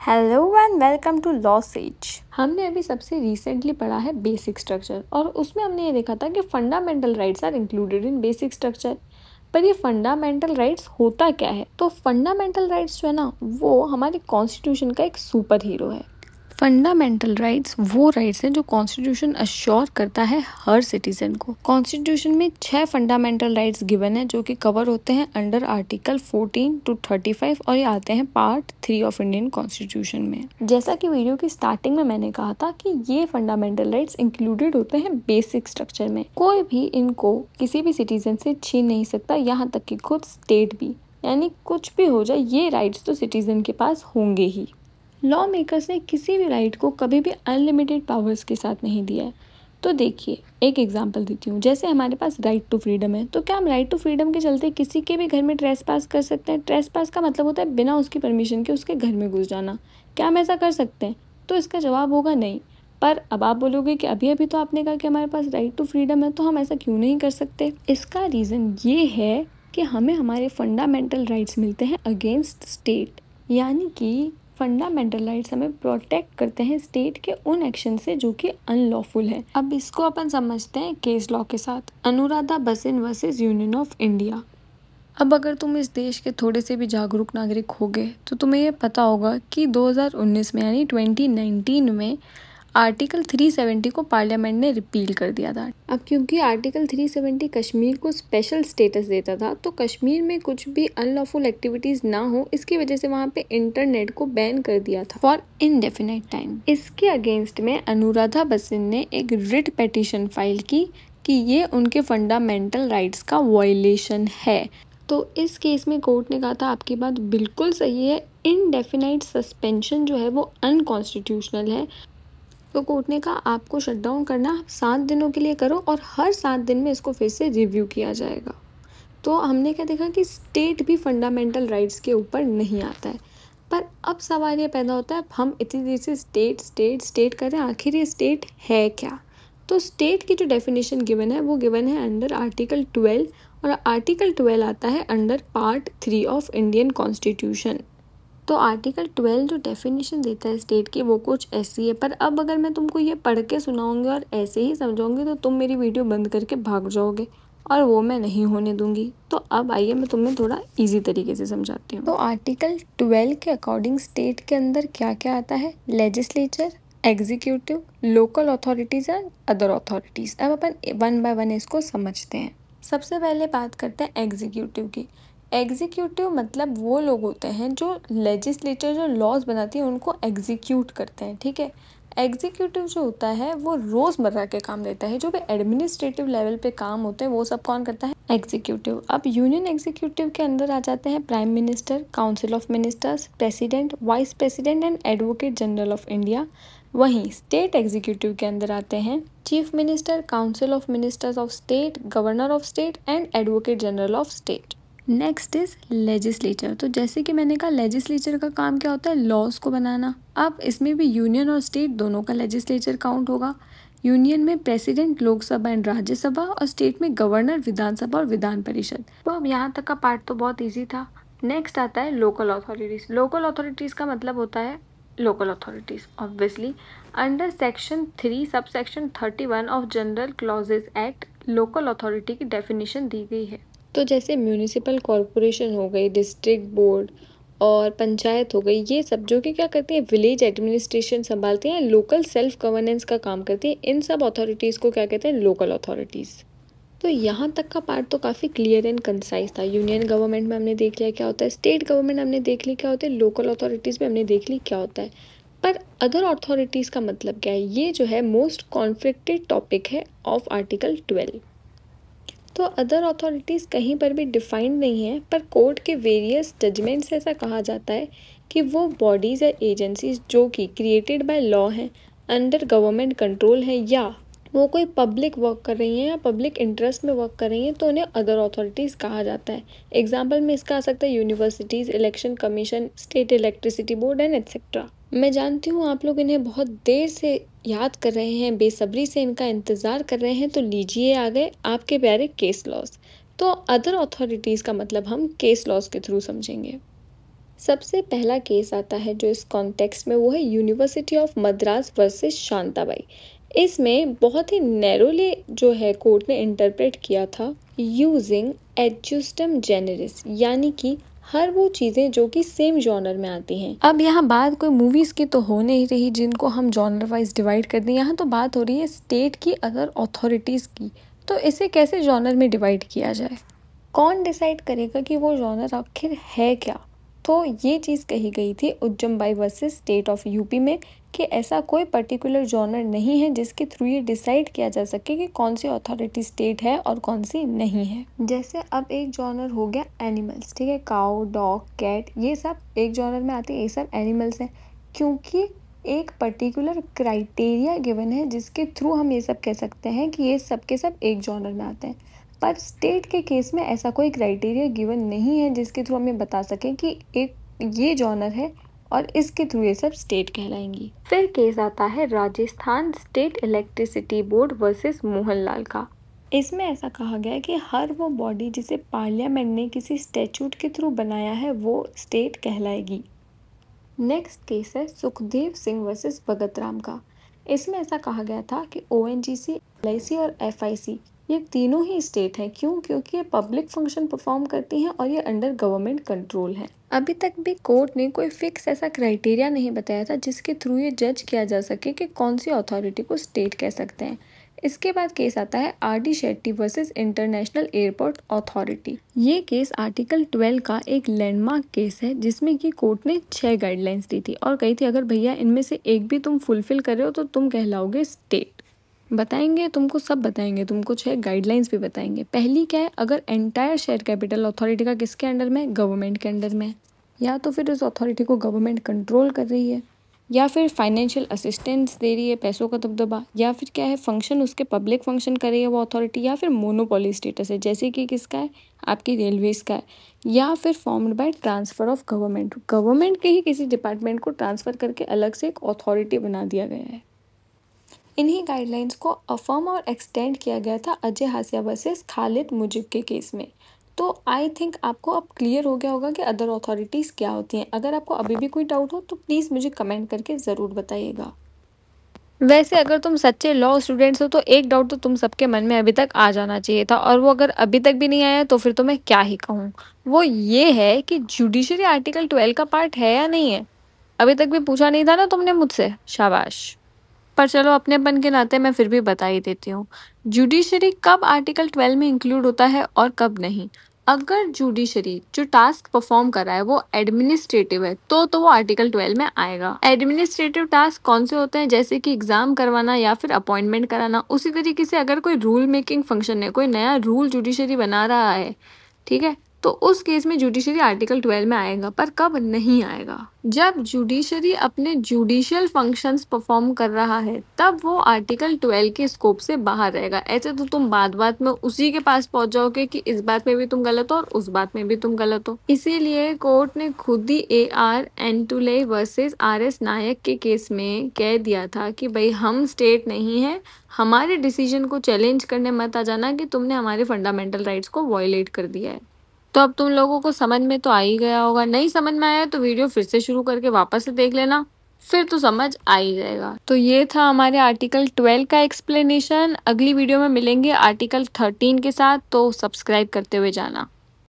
Hello and welcome to law sage. हमने अभी सबसे रिसेंटली पढ़ा है बेसिक स्ट्रक्चर और उसमें हमने ये देखा था कि fundamental rights are included in basic structure. पर ये फंडामेंटल राइट्स होता क्या है? तो फंडामेंटल राइट्स जो है ना, वो हमारे कॉन्स्टिट्यूशन का एक सुपर हीरो है। फंडामेंटल राइट्स वो राइट्स हैं जो कॉन्स्टिट्यूशन अश्योर करता है हर सिटीजन को। कॉन्स्टिट्यूशन में 6 फंडामेंटल राइट्स गिवन है जो कि कवर होते हैं अंडर आर्टिकल 14 to 35 और ये आते हैं पार्ट 3 ऑफ इंडियन कॉन्स्टिट्यूशन में। जैसा कि वीडियो की स्टार्टिंग में मैंने कहा था कि ये फंडामेंटल राइट्स इंक्लूडेड होते हैं बेसिक स्ट्रक्चर में। कोई भी इनको किसी भी सिटीजन से छीन नहीं सकता, यहाँ तक कि खुद स्टेट भी। यानी कुछ भी हो जाए, ये राइट्स तो सिटीजन के पास होंगे ही। लॉ मेकर्स ने किसी भी राइट को कभी भी अनलिमिटेड पावर्स के साथ नहीं दिया है। तो देखिए, एक एग्जांपल देती हूँ। जैसे हमारे पास राइट टू फ्रीडम है, तो क्या हम राइट टू फ्रीडम के चलते किसी के भी घर में ट्रेस पास कर सकते हैं? ट्रेस पास का मतलब होता है बिना उसकी परमिशन के उसके घर में घुस जाना। क्या हम ऐसा कर सकते हैं? तो इसका जवाब होगा नहीं। पर अब आप बोलोगे कि अभी अभी तो आपने कहा कि हमारे पास राइट टू फ्रीडम है, तो हम ऐसा क्यों नहीं कर सकते? इसका रीज़न ये है कि हमें हमारे फंडामेंटल राइट्स मिलते हैं अगेंस्ट स्टेट। यानी कि फंडामेंटल राइट्स हमें प्रोटेक्ट करते हैं स्टेट के उन एक्शन से जो कि अनलॉफुल है। अब इसको अपन समझते हैं केस लॉ के साथ। Anuradha Bassein versus union of India. अब अगर तुम इस देश के थोड़े से भी जागरूक नागरिक होगे तो तुम्हें ये पता होगा कि 2019 में यानी 2019 में आर्टिकल 370 को पार्लियामेंट ने रिपील कर दिया था। अब क्योंकि आर्टिकल 370 कश्मीर को स्पेशल स्टेटस देता था, तो कश्मीर में कुछ भी अनलॉफुल एक्टिविटीज ना हो, इसकी वजह से वहाँ पे इंटरनेट को बैन कर दिया था फॉर इनडेफिनेट टाइम। इसके अगेंस्ट में अनुराधा बसिन ने एक रिट पिटीशन फाइल की कि ये उनके फंडामेंटल राइट्स का वायलेशन है। तो इस केस में कोर्ट ने कहा था आपकी बात बिल्कुल सही है, इनडेफिनाइट सस्पेंशन जो है वो अनकॉन्स्टिट्यूशनल है। तो कोर्ट ने कहा आपको शट डाउन करना 7 दिनों के लिए करो और हर 7 दिन में इसको फिर से रिव्यू किया जाएगा। तो हमने क्या देखा कि स्टेट भी फंडामेंटल राइट्स के ऊपर नहीं आता है। पर अब सवाल ये पैदा होता है, हम इतनी देर से स्टेट स्टेट स्टेट कर रहे हैं, आखिर ये स्टेट है क्या? तो स्टेट की जो डेफिनेशन गिवन है वो गिवन है अंडर आर्टिकल 12 और आर्टिकल 12 आता है under part 3 of Indian constitution. तो आर्टिकल 12 जो डेफिनेशन देता है स्टेट की वो कुछ ऐसी है। पर अब अगर मैं तुमको ये पढ़ के सुनाऊंगी और ऐसे ही समझाऊंगी तो तुम मेरी वीडियो बंद करके भाग जाओगे और वो मैं नहीं होने दूंगी। तो अब आइए मैं तुम्हें थोड़ा इजी तरीके से समझाती हूँ। तो आर्टिकल 12 के अकॉर्डिंग स्टेट के अंदर क्या क्या आता है? Legislature, executive, local authorities and other authorities. अब अपन 1 by 1 इसको समझते हैं। सबसे पहले बात करते हैं एग्जीक्यूटिव की। एग्जीक्यूटिव मतलब वो लोग होते हैं जो लेजिस्लेचर जो लॉज बनाती है उनको एग्जीक्यूट करते हैं, ठीक है। एग्जीक्यूटिव जो होता है वो रोज़मर्रा के काम देता है, जो भी एडमिनिस्ट्रेटिव लेवल पे काम होते हैं वो सब कौन करता है? एग्जीक्यूटिव। अब यूनियन एग्जीक्यूटिव के अंदर आ जाते हैं prime minister, council of ministers, president, vice president and advocate general of India. वहीं स्टेट एग्जीक्यूटिव के अंदर आते हैं chief minister, council of ministers of state, governor of state and advocate general of state. Next is legislature. तो जैसे कि मैंने कहा लेजिस्लेचर का काम क्या होता है? लॉज को बनाना। अब इसमें भी यूनियन और स्टेट दोनों का लेजिस्लेचर काउंट होगा। यूनियन में प्रेसिडेंट, लोकसभा एंड राज्यसभा, और स्टेट में गवर्नर, विधानसभा और विधान परिषद। तो अब यहाँ तक का पार्ट तो बहुत ईजी था। नेक्स्ट आता है लोकल अथॉरिटीज। लोकल अथॉरिटीज का मतलब होता है local authorities obviously under section 3 sub section 31 of general clauses act local authority की डेफिनेशन दी गई है। तो जैसे म्यूनिसिपल कॉरपोरेशन हो गई, डिस्ट्रिक्ट बोर्ड और पंचायत हो गई, ये सब जो कि क्या करती है? विलेज एडमिनिस्ट्रेशन संभालती हैं, लोकल सेल्फ गवर्नेंस का काम करती है। इन सब अथॉरिटीज़ को क्या कहते हैं? Local authorities. तो यहाँ तक का पार्ट तो काफ़ी क्लियर एंड कंसाइज था। यूनियन गवर्नमेंट में हमने देख लिया क्या होता है, स्टेट गवर्नमेंट हमने देख ली क्या होता है, लोकल अथॉरिटीज़ में हमने देख ली क्या होता है। पर अदर अथॉरिटीज़ का मतलब क्या है? ये जो है मोस्ट कॉन्फ्लिक्टेड टॉपिक है ऑफ आर्टिकल 12। तो अदर अथॉरिटीज़ कहीं पर भी डिफाइंड नहीं है, पर कोर्ट के वेरियस जजमेंट से ऐसा कहा जाता है कि वो बॉडीज़ या एजेंसीज जो कि क्रिएटेड बाय लॉ हैं, अंडर गवर्नमेंट कंट्रोल है, या वो कोई पब्लिक वर्क कर रही हैं या पब्लिक इंटरेस्ट में वर्क कर रही हैं, तो उन्हें अदर अथॉरिटीज़ कहा जाता है। एग्जाम्पल में इसका आ सकता है universities, election commission, state electricity board and etcetera. मैं जानती हूँ आप लोग इन्हें बहुत देर से याद कर रहे हैं, बेसब्री से इनका इंतज़ार कर रहे हैं, तो लीजिए आ गए आपके प्यारे केस लॉज। तो अदर अथॉरिटीज़ का मतलब हम केस लॉज के थ्रू समझेंगे। सबसे पहला केस आता है जो इस कॉन्टेक्स्ट में, वो है university of Madras versus Shantabai. इसमें बहुत ही नैरोली जो है कोर्ट ने इंटरप्रेट किया था यूजिंग एडजुस्टम जेनेरिस, यानी कि हर वो चीज़ें जो कि सेम जॉनर में आती हैं। अब यहाँ बात कोई मूवीज़ की तो हो नहीं रही जिनको हम जॉनर वाइज डिवाइड कर दें, यहाँ तो बात हो रही है स्टेट की अदर अथॉरिटीज़ की। तो इसे कैसे जॉनर में डिवाइड किया जाए, कौन डिसाइड करेगा कि वो जॉनर आखिर है क्या। तो ये चीज़ कही गई थी उज्जम्बाई वर्सेस स्टेट ऑफ यूपी में कि ऐसा कोई पर्टिकुलर जॉनर नहीं है जिसके थ्रू ये डिसाइड किया जा सके कि कौन सी अथॉरिटी स्टेट है और कौन सी नहीं है। जैसे अब एक जॉनर हो गया एनिमल्स, ठीक है, काउ, डॉग, कैट, ये सब एक जॉनर में आते हैं, ये सब एनिमल्स हैं, क्योंकि एक पर्टिकुलर क्राइटेरिया गिवन है जिसके थ्रू हम ये सब कह सकते हैं कि ये सब के सब एक जॉनर में आते हैं। पर स्टेट के केस में ऐसा कोई क्राइटेरिया गिवन नहीं है जिसके थ्रू हम ये बता सकें कि एक ये जॉनर है और इसके थ्रू ये सब स्टेट कहलाएंगी। फिर केस आता है Rajasthan state electricity board versus Mohanlal का। इसमें ऐसा कहा गया है कि हर वो बॉडी जिसे पार्लियामेंट ने किसी स्टैट्यूट के थ्रू बनाया है वो स्टेट कहलाएगी। नेक्स्ट केस है सुखदेव सिंह वर्सेस भगत राम का। इसमें ऐसा कहा गया था कि ओएनजीसी, एलआईसी और एफआईसी ये तीनों ही स्टेट हैं। क्यों? क्योंकि ये पब्लिक फंक्शन परफॉर्म करती हैं और ये अंडर गवर्नमेंट कंट्रोल है। अभी तक भी कोर्ट ने कोई फिक्स ऐसा क्राइटेरिया नहीं बताया था जिसके थ्रू ये जज किया जा सके कि कौन सी अथॉरिटी को स्टेट कह सकते हैं। इसके बाद केस आता है RD. Shetty versus international airport authority. ये केस आर्टिकल 12 का एक लैंडमार्क केस है जिसमें कि कोर्ट ने 6 गाइडलाइंस दी थी और कही थी अगर भैया इनमें से एक भी तुम फुलफिल कर रहे हो तो तुम कहलाओगे स्टेट। बताएंगे तुमको, सब बताएंगे तुमको, 6 गाइडलाइंस भी बताएंगे। पहली क्या है, अगर एंटायर शेयर कैपिटल अथॉरिटी का किसके अंडर में, गवर्नमेंट के अंडर में, या तो फिर उस अथॉरिटी को गवर्नमेंट कंट्रोल कर रही है, या फिर फाइनेंशियल असिस्टेंस दे रही है, पैसों का दबदबा, या फिर क्या है फंक्शन उसके पब्लिक फंक्शन कर रही है वो अथॉरिटी, या फिर मोनोपोली स्टेटस है जैसे कि किसका है, आपकी रेलवेज का है, या फिर formed by transfer of government, government के ही किसी डिपार्टमेंट को ट्रांसफर करके अलग से एक अथॉरिटी बना दिया गया है। इन्हीं गाइडलाइंस को अफर्म और एक्सटेंड किया गया था अजय हासिया वर्सेस खालिद मुजिब के केस में। तो आई थिंक आपको अब क्लियर हो गया होगा कि अदर अथॉरिटीज़ क्या होती हैं। अगर आपको अभी भी कोई डाउट हो तो प्लीज़ मुझे कमेंट करके ज़रूर बताइएगा। वैसे अगर तुम सच्चे लॉ स्टूडेंट्स हो तो एक डाउट तो तुम सबके मन में अभी तक आ जाना चाहिए था, और वो अगर अभी तक भी नहीं आया तो फिर तो मैं क्या ही कहूँ। वो ये है कि जुडिशरी आर्टिकल 12 का पार्ट है या नहीं है। अभी तक भी पूछा नहीं था ना तुमने मुझसे, शाबाश। पर चलो अपनेपन के नाते मैं फिर भी बता ही देती हूँ। जुडिशरी कब आर्टिकल 12 में इंक्लूड होता है और कब नहीं। अगर जुडिशरी जो टास्क परफॉर्म कर रहा है वो एडमिनिस्ट्रेटिव है तो वो आर्टिकल 12 में आएगा। एडमिनिस्ट्रेटिव टास्क कौन से होते हैं, जैसे कि एग्जाम करवाना या फिर अपॉइंटमेंट कराना। उसी तरीके से अगर कोई रूल मेकिंग फंक्शन है, कोई नया रूल जुडिशरी बना रहा है, ठीक है, तो उस केस में जुडिशरी आर्टिकल 12 में आएगा। पर कब नहीं आएगा, जब जुडिशरी अपने जुडिशियल फंक्शंस परफॉर्म कर रहा है तब वो आर्टिकल 12 के स्कोप से बाहर रहेगा। ऐसे तो तुम बात बात में उसी के पास पहुंच जाओगे कि इस बात में भी तुम गलत हो और उस बात में भी तुम गलत हो। इसीलिए कोर्ट ने खुद ही AR एंटुले वर्सेस RS नायक के केस में कह दिया था कि भाई हम स्टेट नहीं है, हमारे डिसीजन को चैलेंज करने मत आ जाना कि तुमने हमारे फंडामेंटल राइट्स को वॉयलेट कर दिया है। तो अब तुम लोगों को समझ में तो आ ही गया होगा। नहीं समझ में आया तो वीडियो फिर से शुरू करके वापस से देख लेना, फिर तो समझ आ ही जाएगा। तो ये था हमारे आर्टिकल 12 का एक्सप्लेनेशन। अगली वीडियो में मिलेंगे आर्टिकल 13 के साथ, तो सब्सक्राइब करते हुए जाना।